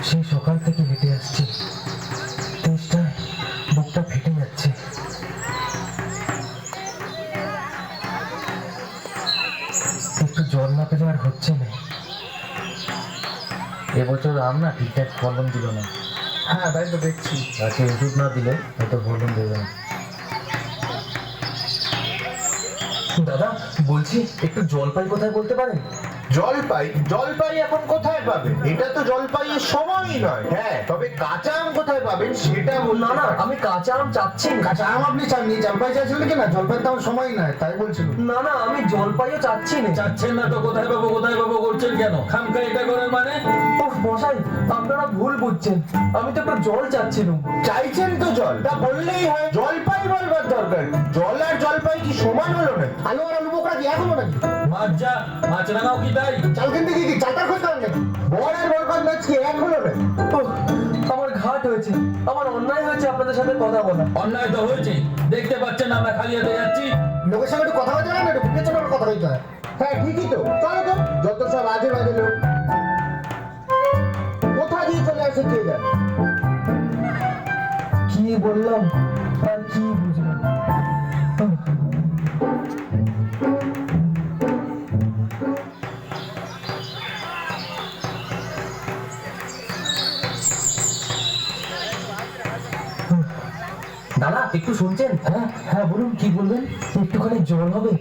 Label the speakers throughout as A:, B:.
A: সেই সকাল থেকে হেঁটে আসছি, তেষ্টায় বুকটা ফেটে যাচ্ছে। একটু জল না পেলে আর হচ্ছে না।
B: এবছর আম না ঠিকঠাক ফলন দিল না।
A: হ্যাঁ তাই তো দেখছি।
B: গাছে ওষুধ না দিলে হয়তো ফলন দেবে না।
A: দাদা বলছি, একটু জলপাই কোথায় বলতে পারেন?
C: জলপাই এখন কোথায় পাবেন? এটা তো জলপাইয়ের সময়ই নয়। হ্যাঁ, তবে কাঁচা আম কোথায় পাবেন সেটা বলুন।
A: না না, আমি কাঁচা আম চাচ্ছি না।
C: কাঁচা আম আপনি চাননি, জলপাই চাইছিলেন কি না? জলপাইয়ের তো আমার সময় নয়, তাই বলছিলাম।
A: না না, আমি জলপাইও চাচ্ছি না।
D: চাচ্ছেন না তো কোথায় পাবো করছেন কেন? খামখা এটা করার মানে?
A: উফ মশাই, আপনারা ভুল বুঝছেন। আমি তো একটু জল চাচ্ছিলাম।
C: চাইছেন তো জল, তা বললেই হয়। জলপাই বলবার দরকার। জল আর জলপাই কি সমান হলো না? আলু আর আলু বোকরা কি এক হলো নাকি?
D: মাছ রাঙাও কি তাই?
C: চাল কিনতে কি চালটার খোঁজ করেন নাকি? বড় আর বরকত মাছ কি এক হলো না?
A: আমার ঘাট হয়েছে, আমার অন্যায় হয়েছে আপনাদের সাথে কথা বলা।
D: অন্যায় তো হয়েছে, দেখতে পাচ্ছেন আমরা খালি হাতে যাচ্ছি।
C: লোকের সঙ্গে একটু কথা বলতে হয় না, একটু পেছনে কথা বলতে হয়। হ্যাঁ ঠিকই তো, চলো তো। যত সব আজে বাজে লোক কোথা দিয়ে চলে আসে কে জানে।
A: কি বললাম আর কি বুঝলাম? দাদা একটু শুনছেন? হ্যাঁ হ্যাঁ বলুন, কি বলবেন? একটুখানি জল হবে?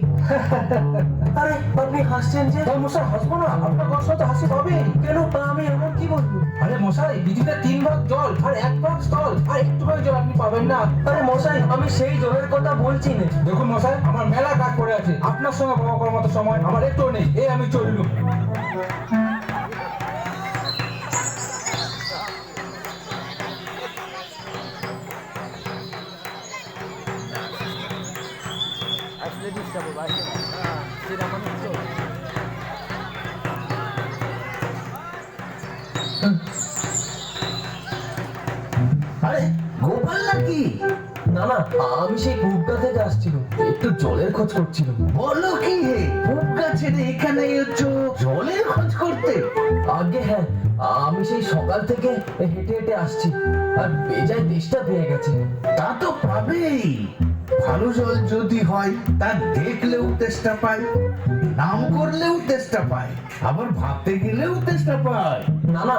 A: আরে আপনি হাসছেন যে? মশাই হাসবো না, আপনার কষ্ট তো হাসি হবে কেন? আমি এমন কি বলবো? আরে মশাই, পৃথিবীতে 3 ভাগ জল আর 1 ভাগ স্থল, আর একটুখানি জল আপনি পাবেন না। আরে মশাই, আমি সেই জলের কথা বলছি না।
E: দেখুন মশাই, আমার মেলা কাজ পড়ে আছে, আপনার সঙ্গে বাবা করার মতো সময় আমার একটু নেই। এই আমি চললুম।
A: আরে গোপাল নাকি? না না, আমি সেই কুবগা থেকে আসছিলাম, একটু জলের খোঁজ করছিলাম।
F: বলো কি হে, কুবগা ছেড়ে এখানে এসেছো জলের খোঁজ করতে?
A: আগে হ্যাঁ, আমি সেই সকাল থেকে হেঁটে হেঁটে আসছি, আর বেজায় তেষ্টা পেয়ে গেছে।
F: তা তো পাবেই। ভালো জল যদি হয় তা দেখলেও তেষ্টা পায়, নাম করলেও তেষ্টা পায়, আবার ভাবতে গেলেও তেষ্টা পায়।
A: না না,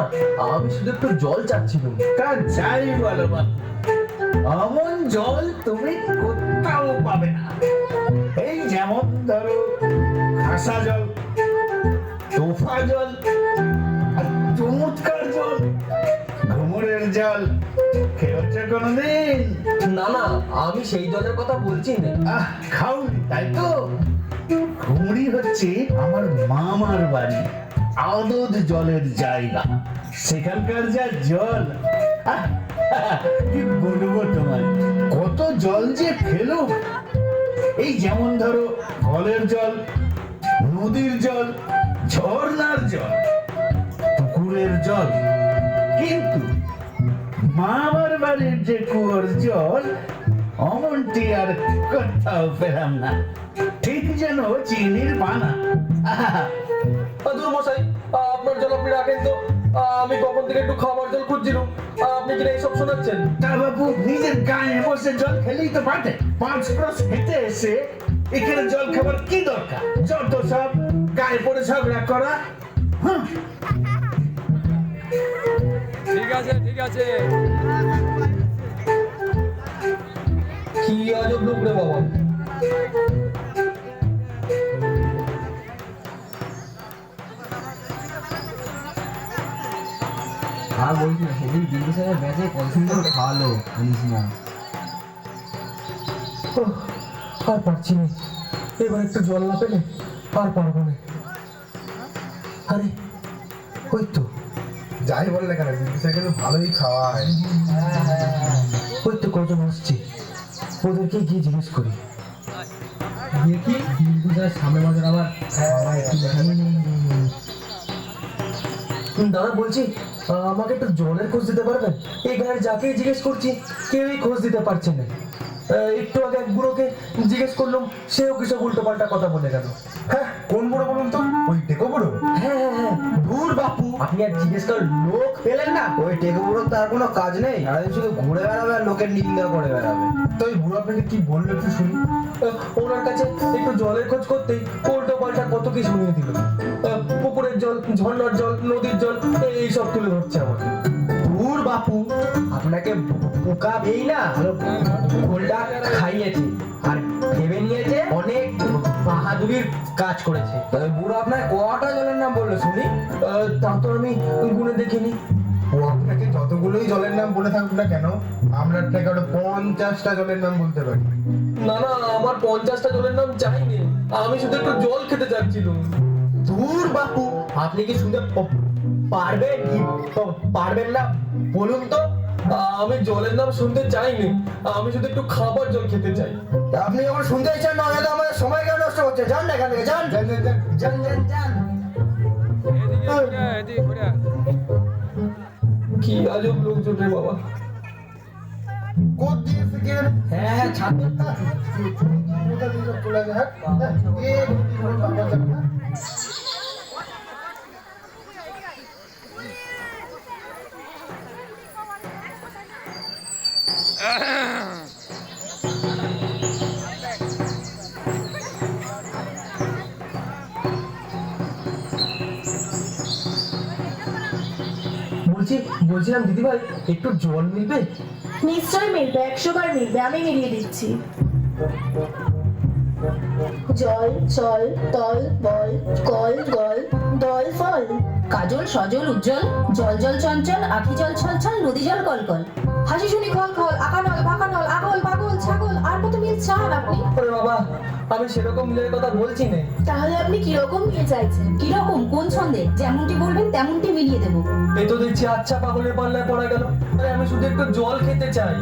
A: আমি শুধু একটু জল চাচ্ছিলাম।
F: তা যাই বলো বা, এমন জল তুমি কোথাও পাবে না। এই যেমন ধরো খাসা জল, তোফা জল, আর চমৎকার জল, ঘুমরের জল। খেয়েছো কোনদিন?
A: না না, আমি সেই জলের কথা বলছি না।
F: খাওনি তাই তো? ঘুমরি হচ্ছে আমার মামার বাড়ি, আদত জলের জায়গা। সেখানকার যা জল, কি বলবো তোমার, কত জল যে ফেলো। এই যেমন ধরো কলের জল, নদীর জল, ঝর্ণার জল, পুকুরের জল, কিন্তু মামার বাড়ির যে কুয়োর জল অমনটি আর কোথাও পেলাম না। ঠিক যেন চিনির বানা।
A: দূর মশাই, আপনার জল আপনি রাখেন তো। আমি কখন থেকে একটু খাবার জল খুঁজছিলাম, আপনি কিনা এইসব শোনাচ্ছেন?
F: তা বাবু, নিজের গায়ে বসে জল খেলেই তো পারে। 5 ক্রস হেঁটে এসে এখানে জল খাবার কি দরকার? যত সব গায়ে পড়ে ঝগড়া করা।
D: ঠিক আছে ঠিক আছে।
A: কি আজব লোক রে বাবা।
B: আর বলছি না, সেদিন বিদেশের ব্যাচে কত সুন্দর খাওয়ালো জানিস না।
A: আর পারছি না, এবার একটু জল না পেলে আর পারবো না। আরে ওই তো
F: যাই বল না কেন বিন্দুসার কিন্তু ভালোই খাওয়ায়।
A: ওই তো কজন আসছে, ওদেরকে গিয়ে জিজ্ঞেস করি।
B: দেখি বিন্দুসার সামনে মাঝে আবার খাওয়া একটু দেখানো নেই।
A: দাদা বলছি, আমাকে একটু জলের খোঁজ দিতে পারবেন? এই গায়ের যাকে জিজ্ঞেস করছি কেউই খোঁজ দিতে পারছে না। একটু আগে এক বুড়োকে জিজ্ঞেস করলাম, সেও কিসব উল্টো পাল্টা কথা বলে গেল।
F: হ্যাঁ, কোন বুড়ো বলুন তো? ওই টেকো বুড়ো?
A: হ্যাঁ হ্যাঁ হ্যাঁ,
E: দূর বাপু,
A: আপনি আর জিজ্ঞেস করার লোক পেলেন না?
B: ওই টেকো বুড়োর তার কোনো কাজ নেই, সারাদিন শুধু ঘুরে বেড়াবে আর লোকের নিন্দা করে বেড়াবে।
F: তো ওই বুড়ো আপনাকে কি বললো একটু শুনি।
A: ওনার কাছে একটু জলের খোঁজ করতেই উল্টো পাল্টা কত কি শুনিয়ে দিল। পুকুরের জল, ঝর্ণার জল, নদীর জল এইসব তুলে ধরছে আমাকে।
E: দূর বাপু,
A: আপনাকে পোকা পেয়েই না গোলটা খাইয়েছে আর ভেবে নিয়েছে অনেক বাহাদুরির কাজ করেছে।
B: তবে বুড়ো আপনার কটা জলের নাম বললো শুনি?
A: তা তো আমি গুনে দেখিনি।
F: ও আপনাকে যতগুলোই জলের নাম বলে থাকুক না কেন, আমরা আপনাকে আরো 50টা জলের নাম বলতে পারি।
A: না না, আমার 50টা জলের নাম চাইনি, আমি শুধু একটু জল খেতে চাচ্ছিলাম।
E: দূর বাপু,
A: আপনি কি শুনতে পারবেন কি পারবেন না বলুন তো? আমি জলের নাম শুনতে চাইনি, আমি শুধু একটু খাবার জল খেতে চাই।
B: আপনি যখন শুনতে চান না, হয়তো আমাদের সময় কেন নষ্ট করছে? যান না এখান থেকে, যান যান যান যান যান।
A: কি আজব লোকজন রে বাবা।
F: কোথ দিয়ে শিখে গেলে?
B: হ্যাঁ হ্যাঁ, ছাড়।
F: কোথা দিয়ে সব চলে যায়? হ্যাঁ, এই কোনো ব্যাপার যাবে না।
A: বলছিলাম দিদি ভাই, একটু জল মিলবে?
G: নিশ্চয় মিলবে, 100 বার মিলবে, আমি মিলিয়ে দিচ্ছি। জল চল তল বল কল গল দল ফল, কাজল সজল উজ্জ্বল, জল জল চঞ্চল, আখি জল ছল ছল, নদী জল কলকল, হাসি শুনি খল খল, আকানল বাকানল, আগল পাগল ছাগল। আর কত মিল চান আপনি?
A: ওরে বাবা, আমি সেরকম মিলের কথা বলছি না।
G: তাহলে আপনি কিরকম মিল চাইছেন?
H: কিরকম, কোন ছন্দে? যেমনটি বলবেন তেমনটি মিলিয়ে দেবো।
A: এই তো দেখছি আচ্ছা পাগলের পাল্লায় পড়া গেল। আরে আমি শুধু একটু জল খেতে চাই।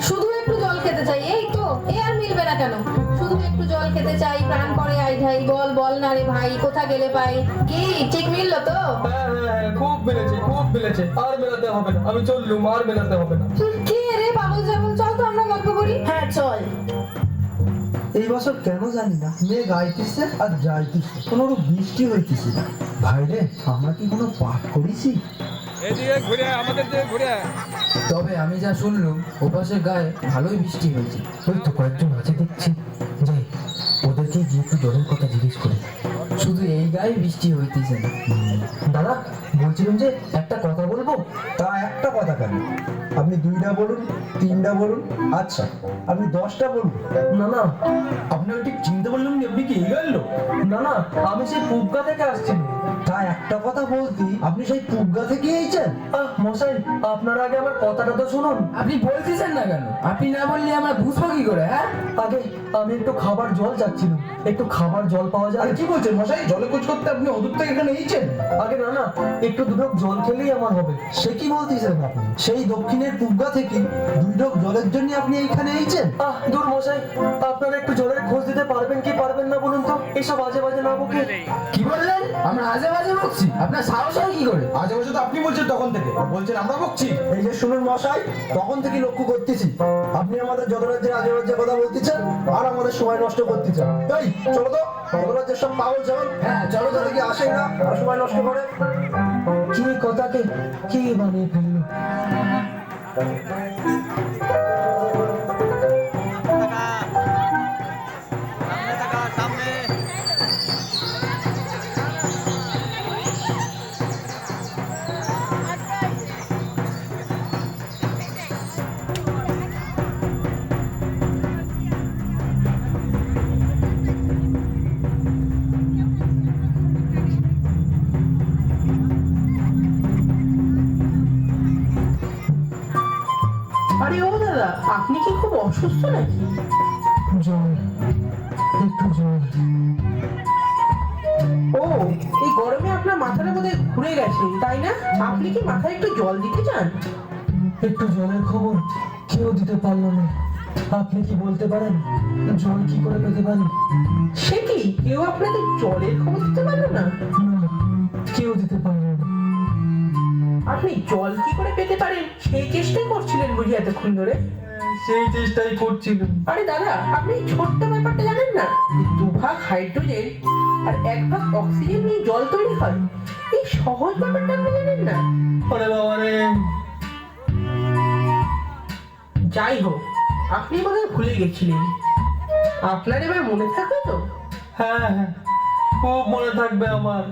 G: শুধু একটু জল খেতে চাই, এই তো, এ আর মিলবে না কেন? শুধু একটু জল খেতে চাই, প্রাণ করে আই ধাই, বল বল না রে ভাই, কোথা গেলে পাই? কি ঠিক মিললো তো?
A: হ্যাঁ হ্যাঁ হ্যাঁ, খুব মিলেছে, খুব মিলেছে। আর মেলাতে হবে না, আমি চললুম, আর মেলাতে হবে না।
G: কি রে পাগল ছাগল, চল তো আমরা গল্প করি। হ্যাঁ চল।
A: এই বছর কেন জানি না মেঘ আইতেছে আর যাইতেছে, কোনো বৃষ্টি হইতেছে না। ভাই রে, আমরা কি কোনো পাপ করেছি?
B: তবে আমি যা শুনলুম, ওপাশের গায়ে ভালোই বৃষ্টি হয়েছে।
A: ওই তো কয়েকজন আছে দেখছি, যাই ওদেরকে গিয়ে একটু জলের কথা জিজ্ঞেস করি।
B: শুধু এই গায়ে বৃষ্টি হইতেছে না।
A: দাদা বলছিলাম যে একটা কথা বলবো।
E: তা একটা কথা কেন? আপনি 2টা বলুন, 3টা বলুন, আচ্ছা আপনি 10টা বলুন।
A: না না,
E: আপনাকে ঠিক চিনতে পারলাম না, আপনি কি এই গেল?
A: না না, আমি সেই পুবগা থেকে আসছি।
E: তা একটা কথা বলতি, আপনি সেই পুবগা থেকে এইছেন?
A: মশাই, আপনারা আগে আমার কথাটা তো শুনুন।
B: আপনি বলতেছেন না কেন? আপনি না বললে আমরা বুঝবো কি করে? হ্যাঁ,
A: আগে আমি একটু খাবার জল চাচ্ছিলাম, একটু খাবার জল পাওয়া যায়?
E: আরে কি বলছেন মশাই, জলে কোচ করতে আপনি অদূর থেকে এখানে এইছেন?
A: আগে না না, একটু দুটো জল খেলেই আমার হবে।
E: সে কি বলতেছেন আপনি? সেই দক্ষিণের পুবগা থেকে 2 ঢোক জলের জন্য আপনি এইখানে এইছেন?
A: দূর মশাই, আপনারা একটু জলের খোঁজ দিতে পারবেন কি পারবেন না বলুন তো? এইসব বাজে বাজে না বকে।
B: কি বললেন? আমরা আজে বাজে বকছি? আপনার সাহস হয় কি করে?
E: আজে বাজে তো আপনি বলছেন, তখন থেকে বলছেন আমরা বকছি। এই যে শুনুন মশাই, তখন থেকে লক্ষ্য করতেছি আপনি আমাদের যত রাজ্যের আজে বাজে কথা বলতেছেন আর আমাদের সময় নষ্ট করতেছেন। এই চলো তো, যত রাজ্যের সব পাগল ছাগল,
B: হ্যাঁ চলো তো
E: দেখি আসেই না আর সময় নষ্ট করে।
A: কি কথাকে কি বানিয়ে ফেললো?
G: আরে ও দাদা, আপনি কি খুব অসুস্থ নাকি?
A: জল, একটু জল।
G: ও, এই গরমে আপনার
A: মাথাটা বোধহয় ঘুরে গেছে, তাই না? আপনি কি মাথায় একটু জল দিতে চান?
E: একটু জলের খবর কেউ দিতে পারলো না। আপনি কি বলতে পারেন জল কি করে পেতে পারি?
A: সে কি, কেউ আপনাকে জলের খবর দিতে পারলো না?
E: না, কেউ দিতে পারলো না।
A: আপনি জল কি করে পেতে পারেন সেই চেষ্টাই করছিলেন বুঝি এতক্ষণ ধরে?
E: সেই চেষ্টাই করছিলাম।
A: আরে দাদা, আপনি এই ছোট্ট ব্যাপারটা জানেন না? 2 ভাগ হাইড্রোজেন আর 1 ভাগ অক্সিজেন নিয়ে জল তৈরি হয়। এই সহজ ব্যাপারটা আপনি জানেন না?
E: আরে বাবা রে,
A: যাই হোক, আপনি বোধহয় ভুলে গেছিলেন। আপনার এবার মনে থাকবে তো?
E: হ্যাঁ হ্যাঁ, খুব মনে থাকবে আমার,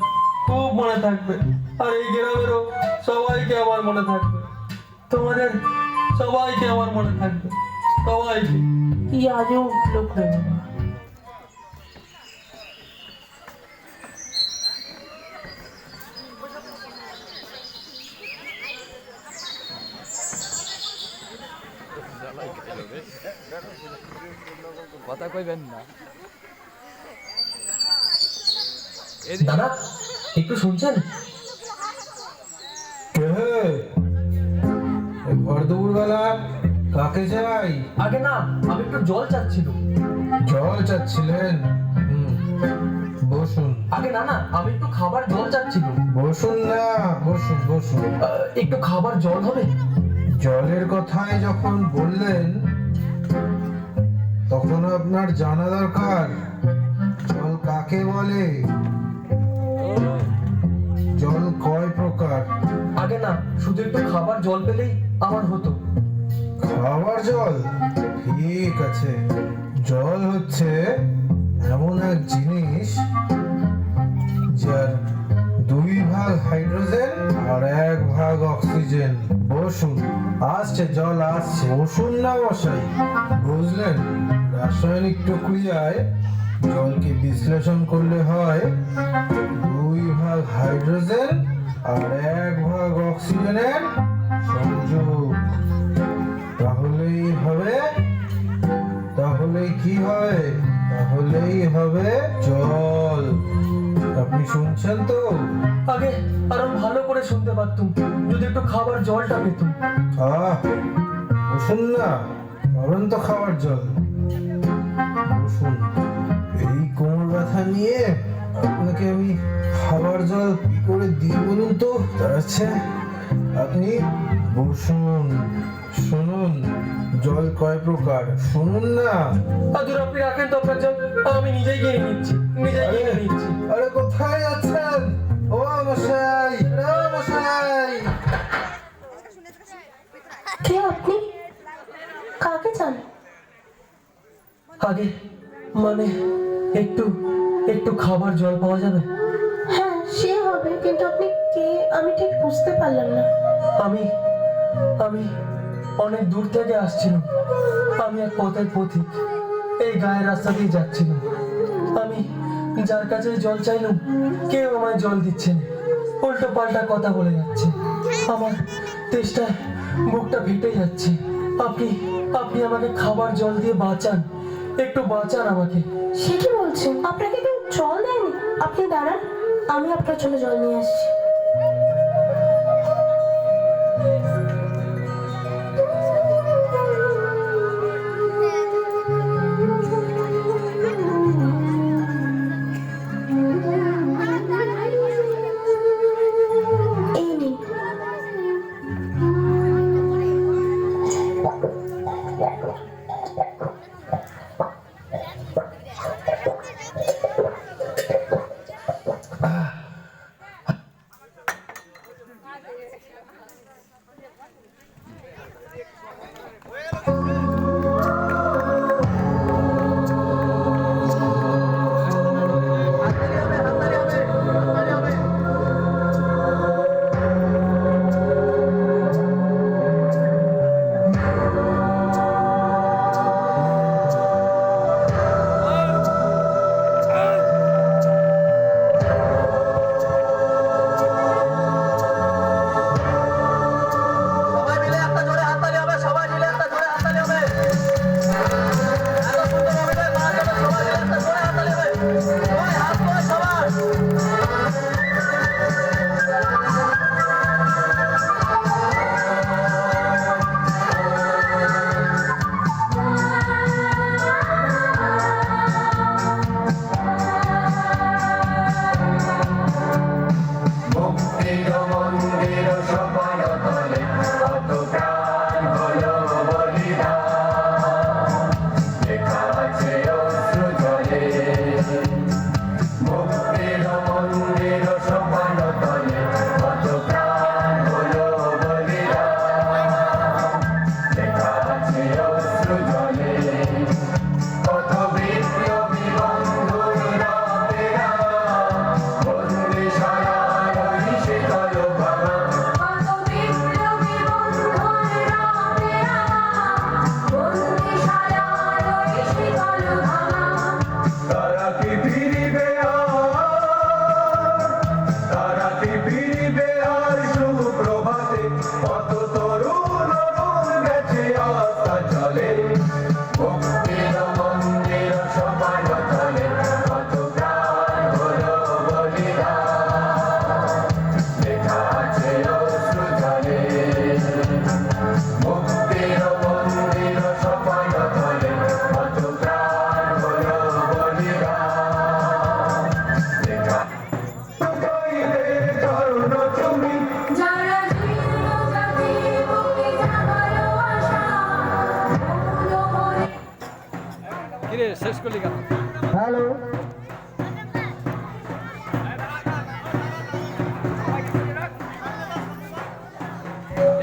E: খুব মনে থাকবে। আর এই গ্রামেরও সবাইকে আমার মনে থাকবে, তোমাদের সবাইকে আমার মনে থাকবে, সবাইকে।
A: কি আজও উঠলো করে বাবা।
E: দাদা একটু শুনছেন?
F: ভর দুপুরবেলা কাকে চাই?
E: আগে না, আমি একটু জল চাচ্ছিল।
F: জল চাচ্ছিলেন? বসুন।
E: আগে না না, আমি একটু খাবার জল চাচ্ছিল।
F: বসুন না, বসুন বসুন।
E: একটু খাবার জল হবে?
F: জলের কথাই যখন বললেন তখন আপনার জানা দরকার জল কাকে বলে, জল কয় প্রকার।
E: আগে না, শুধু একটু খাবার জল পেলেই আমার হতো।
F: খাবার জল? ঠিক আছে। জল হচ্ছে এমন এক জিনিস যার 2 ভাগ হাইড্রোজেন আর 1 ভাগ অক্সিজেন। বসুন, আসছে জল আসছে। বসুন না মশাই। বুঝলেন, রাসায়নিক প্রক্রিয়ায় জলকে বিশ্লেষণ করলে হয় 2 ভাগ হাইড্রোজেন আর 1 ভাগ অক্সিজেনের সংযোগ। তাহলেই হবে, তাহলেই কি হবে? তাহলেই হবে জল। আপনি শুনছেন তো?
E: আগে আরো ভালো করে শুনতে পারতুম যদি একটু খাবার জলটা পেতুম।
F: বসুন না, পাবেন তো খাবার জল। বসুন। এই কোমর ব্যথা নিয়ে আপনাকে আমি খাবার জল কি করে দিই বলুন তো? আচ্ছা আপনি বসুন, শুনুন জল কয় প্রকার শুনুন না।
E: আদুর আপনি রাখেন তো আপনার জল, আমি নিজেই গিয়ে নিচ্ছি, নিজেই গিয়ে নিচ্ছি।
F: আরে কোথায় যাচ্ছেন? ও মশাই, ও মশাই।
G: কে আপনি? কাকে চান?
E: আগে মানে একটু একটু খাবার জল পাওয়া যাবে?
G: হ্যাঁ সে হবে, কিন্তু আপনি কে আমি ঠিক বুঝতে পারলাম না।
E: আমি আমি অনেক দূর থেকে আসছিলাম। আমি এক পথের পথিক, এই গায়ের রাস্তা দিয়ে যাচ্ছিলাম। আমি যার কাছে জল চাইলাম কেউ আমায় জল দিচ্ছে না, উল্টো পাল্টা কথা বলে যাচ্ছে। আমার তেষ্টায় বুকটা ফেটে যাচ্ছে। আপনি আপনি আমাকে খাবার জল দিয়ে বাঁচান, একটু বাঁচান আমাকে।
G: সে কি বলছেন? আপনাকে কেউ জল দেয়নি? আপনি দাঁড়ান, আমি আপনার জন্য জল নিয়ে আসছি। এই নিন।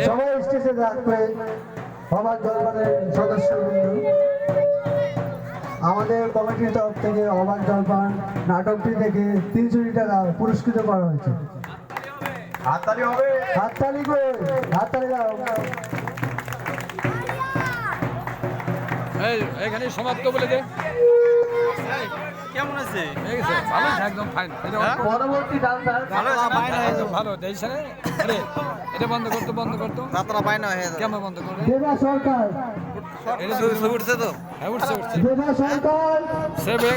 B: সবাই স্টেজে থাকবে অবাক জলপানের সদস্যবৃন্দ। আমাদের কমিটির তরফ থেকে অবাক জলপান নাটকটি থেকে 300 টাকা পুরস্কৃত করা হয়েছে।
C: হাততালি হবে।
B: হাততালি কই, হাততালি দাও।
I: এখানে সমাপ্ত বলে দে। কেমন আছে? ভালো একদম ফাইন।
B: পরবর্তী ডান্সার
I: ভালো দেশ রে। এটা বন্ধ করতো। যাত্রা বাইনা হয়ে যায়। কেমন বন্ধ করবে?
B: দেবা সরকার,
I: এটা উঠছে তো? হ্যাঁ উঠছে।
B: দেবা সরকার।
I: সে